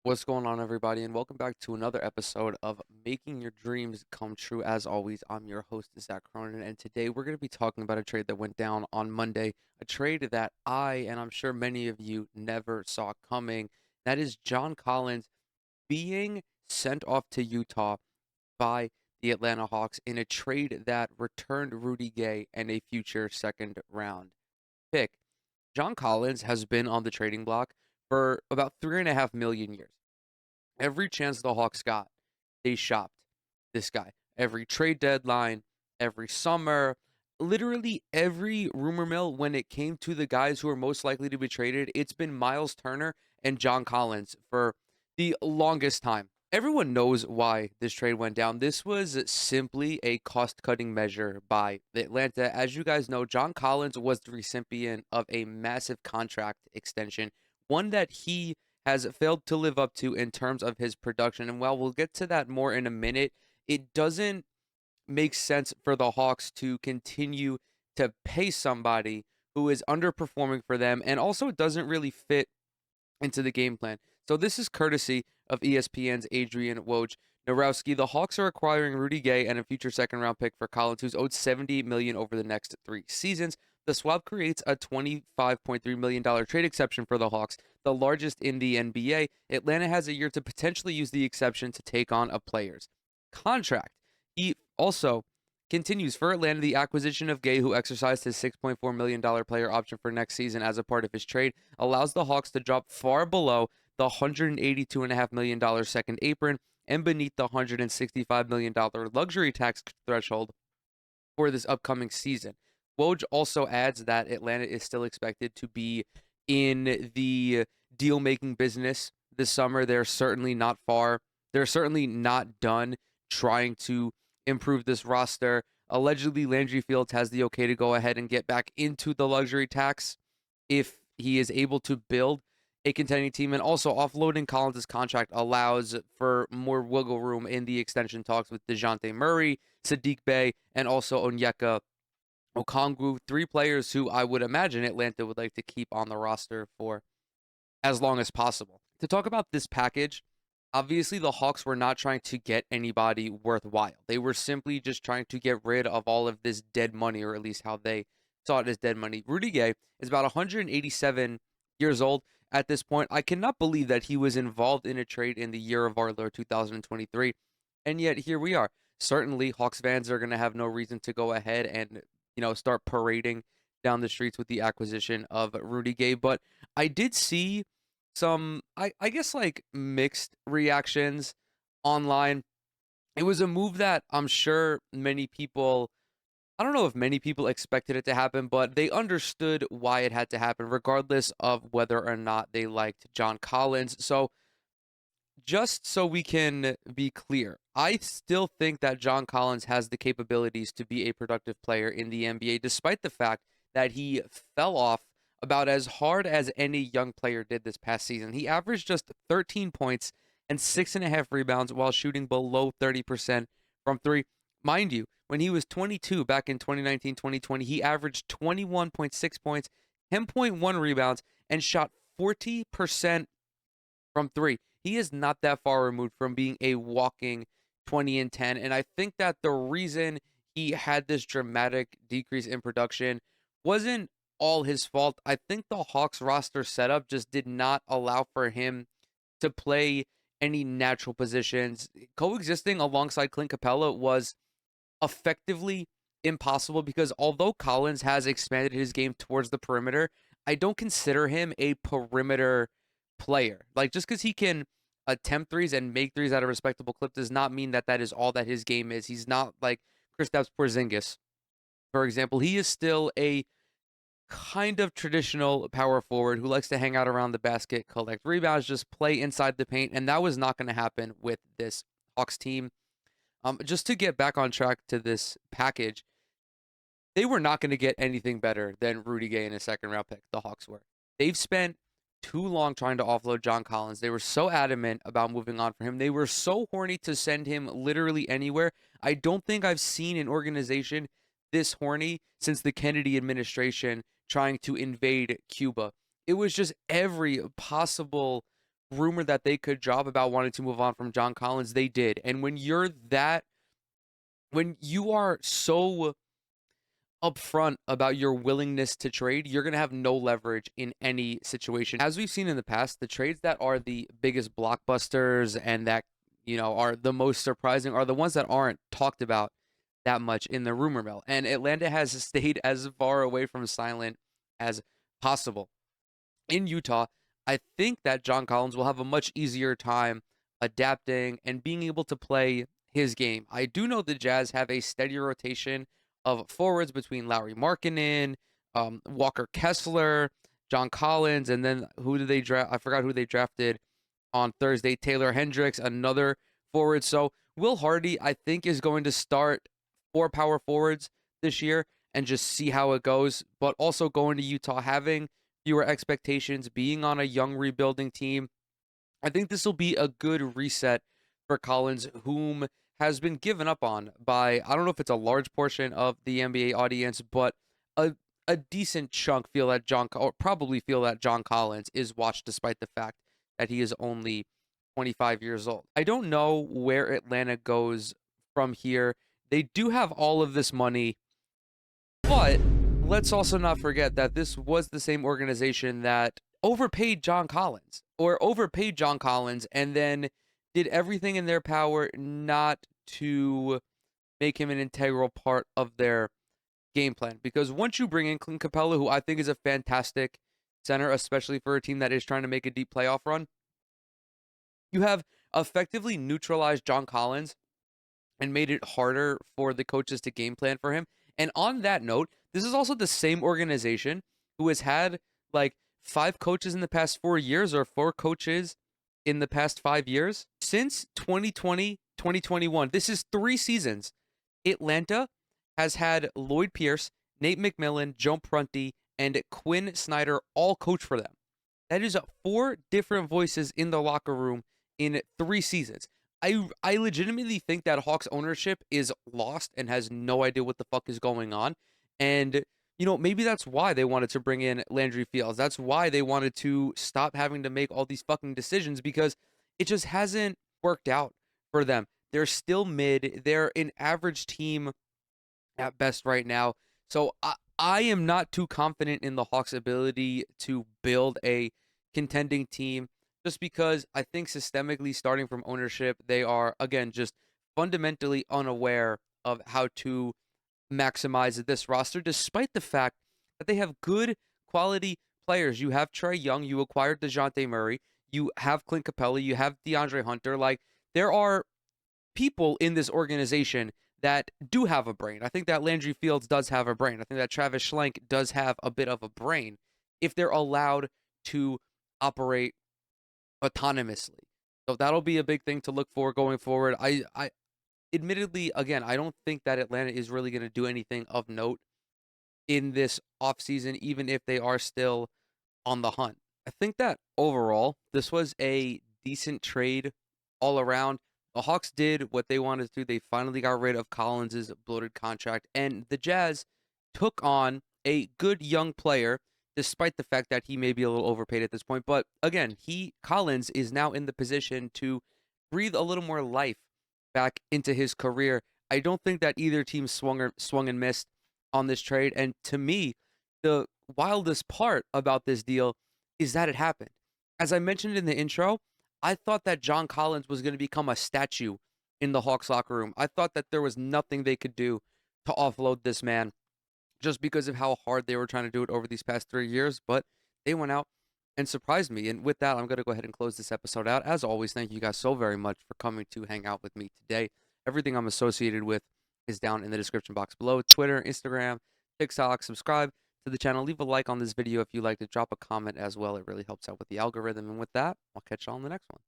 What's going on, everybody, and welcome back to another episode of Making Your Dreams Come True. As always, I'm your host, Zach Cronin, and today we're going to be talking about a trade that went down on Monday, a trade that I, and I'm sure many of you, never saw coming. That is John Collins being sent off to Utah by the Atlanta Hawks in a trade that returned Rudy Gay and a future second round pick. John Collins has been on the trading block for about 3.5 million years. Every chance the Hawks got, they shopped this guy. Every trade deadline, every summer, literally every rumor mill when it came to the guys who are most likely to be traded, it's been Miles Turner and John Collins for the longest time. Everyone knows why this trade went down. This was simply a cost cutting measure by Atlanta. As you guys know, John Collins was the recipient of a massive contract extension, one that he has failed to live up to in terms of his production. And while we'll get to that more in a minute, it doesn't make sense for the Hawks to continue to pay somebody who is underperforming for them and also doesn't really fit into the game plan. So this is courtesy of ESPN's Adrian Wojnarowski. The Hawks are acquiring Rudy Gay and a future second round pick for Collins, who's owed $70 million over the next 3 seasons. The swap creates a $25.3 million trade exception for the Hawks, the largest in the NBA. Atlanta has a year to potentially use the exception to take on a player's contract. He also continues for Atlanta the acquisition of Gay, who exercised his $6.4 million player option for next season as a part of his trade, allows the Hawks to drop far below the $182.5 million second apron and beneath the $165 million luxury tax threshold for this upcoming season. Woj also adds that Atlanta is still expected to be in the deal making business this summer. They're certainly not far. They're certainly not done trying to improve this roster. Allegedly, Landry Fields has the okay to go ahead and get back into the luxury tax if he is able to build a contending team. And also, offloading Collins' contract allows for more wiggle room in the extension talks with DeJounte Murray, Sadiq Bey, and also Onyeka Okongwu, three players who I would imagine Atlanta would like to keep on the roster for as long as possible. To talk about this package, obviously the Hawks were not trying to get anybody worthwhile. They were simply just trying to get rid of all of this dead money, or at least how they saw it as dead money. Rudy Gay is about 187 years old at this point. I cannot believe that he was involved in a trade in the year of our Lord 2023, and yet here we are. Certainly, Hawks fans are going to have no reason to go ahead and start parading down the streets with the acquisition of Rudy Gay, but I did see some I guess like mixed reactions online. It was a move that I'm sure many people, I don't know if many people expected it to happen, but they understood why it had to happen regardless of whether or not they liked John Collins. So just so we can be clear, I still think that John Collins has the capabilities to be a productive player in the NBA, despite the fact that he fell off about as hard as any young player did this past season. He averaged just 13 points and 6.5 rebounds while shooting below 30% from three. Mind you, when he was 22 back in 2019 2020, he averaged 21.6 points, 10.1 rebounds, and shot 40% from three. He is not that far removed from being a walking 20 and 10. And I think that the reason he had this dramatic decrease in production wasn't all his fault. I think the Hawks roster setup just did not allow for him to play any natural positions. Coexisting alongside Clint Capella was effectively impossible because although Collins has expanded his game towards the perimeter, I don't consider him a perimeter player. Like just because he can attempt threes and make threes at a respectable clip does not mean that that is all that his game is. He's not like Kristaps Porzingis, for example. He is still a kind of traditional power forward who likes to hang out around the basket, collect rebounds, just play inside the paint, and that was not going to happen with this Hawks team. Just to get back on track to this package, they were not going to get anything better than Rudy Gay in a second round pick. The Hawks were. They've spent too long trying to offload John Collins. They were so adamant about moving on for him. They were so horny to send him literally anywhere. I don't think I've seen an organization this horny since the Kennedy administration trying to invade Cuba. It was just every possible rumored that they could drop about wanting to move on from John Collins, they did. And when you are so upfront about your willingness to trade, you're going to have no leverage in any situation. As we've seen in the past, the trades that are the biggest blockbusters and that, are the most surprising are the ones that aren't talked about that much in the rumor mill. And Atlanta has stayed as far away from silent as possible. In Utah, I think that John Collins will have a much easier time adapting and being able to play his game. I do know the Jazz have a steady rotation of forwards between Lauri Markkanen, Walker Kessler, John Collins, and then who did they draft? I forgot who they drafted on Thursday. Taylor Hendricks, another forward. So Will Hardy, I think, is going to start 4 power forwards this year and just see how it goes. But also going to Utah, having fewer expectations, being on a young rebuilding team, I think this will be a good reset for Collins, whom has been given up on by, I don't know if it's a large portion of the NBA audience, but a a decent chunk feel that probably feel that John Collins is washed despite the fact that he is only 25 years old. I don't know where Atlanta goes from here. They do have all of this money, but let's also not forget that this was the same organization that overpaid John Collins and then did everything in their power not to make him an integral part of their game plan. Because once you bring in Clint Capella, who I think is a fantastic center, especially for a team that is trying to make a deep playoff run, you have effectively neutralized John Collins and made it harder for the coaches to game plan for him. And on that note, this is also the same organization who has had like 5 coaches in the past 4 years or 4 coaches in the past 5 years. Since 2020, 2021, this is 3 seasons. Atlanta has had Lloyd Pierce, Nate McMillan, Joe Prunty, and Quinn Snyder all coach for them. That is 4 different voices in the locker room in 3 seasons. I legitimately think that Hawks ownership is lost and has no idea what the fuck is going on. And, maybe that's why they wanted to bring in Landry Fields. That's why they wanted to stop having to make all these fucking decisions because it just hasn't worked out for them. They're still mid. They're an average team at best right now. So I am not too confident in the Hawks' ability to build a contending team just because I think systemically, starting from ownership, they are, again, just fundamentally unaware of how to maximize this roster, despite the fact that they have good quality players. You have Trae Young, you acquired DeJounte Murray, you have Clint Capella, you have DeAndre Hunter. Like, there are people in this organization that do have a brain. I think that Landry Fields does have a brain. I think that Travis Schlenk does have a bit of a brain if they're allowed to operate autonomously. So that'll be a big thing to look for going forward. I admittedly, again, I don't think that Atlanta is really going to do anything of note in this offseason, even if they are still on the hunt. I think that overall, this was a decent trade all around. The Hawks did what they wanted to do. They finally got rid of Collins's bloated contract, and the Jazz took on a good young player, despite the fact that he may be a little overpaid at this point. But again, Collins is now in the position to breathe a little more life back into his career. I don't think that either team swung and missed on this trade. And to me, the wildest part about this deal is that it happened. As I mentioned in the intro, I thought that John Collins was going to become a statue in the Hawks locker room. I thought that there was nothing they could do to offload this man just because of how hard they were trying to do it over these past 3 years. But they went out and surprised me. And with that, I'm going to go ahead and close this episode out. As always, thank you guys so very much for coming to hang out with me today. Everything I'm associated with is down in the description box below. Twitter, Instagram, TikTok. Subscribe to the channel. Leave a like on this video if you liked it. Drop a comment as well. It really helps out with the algorithm. And with that, I'll catch y'all in the next one.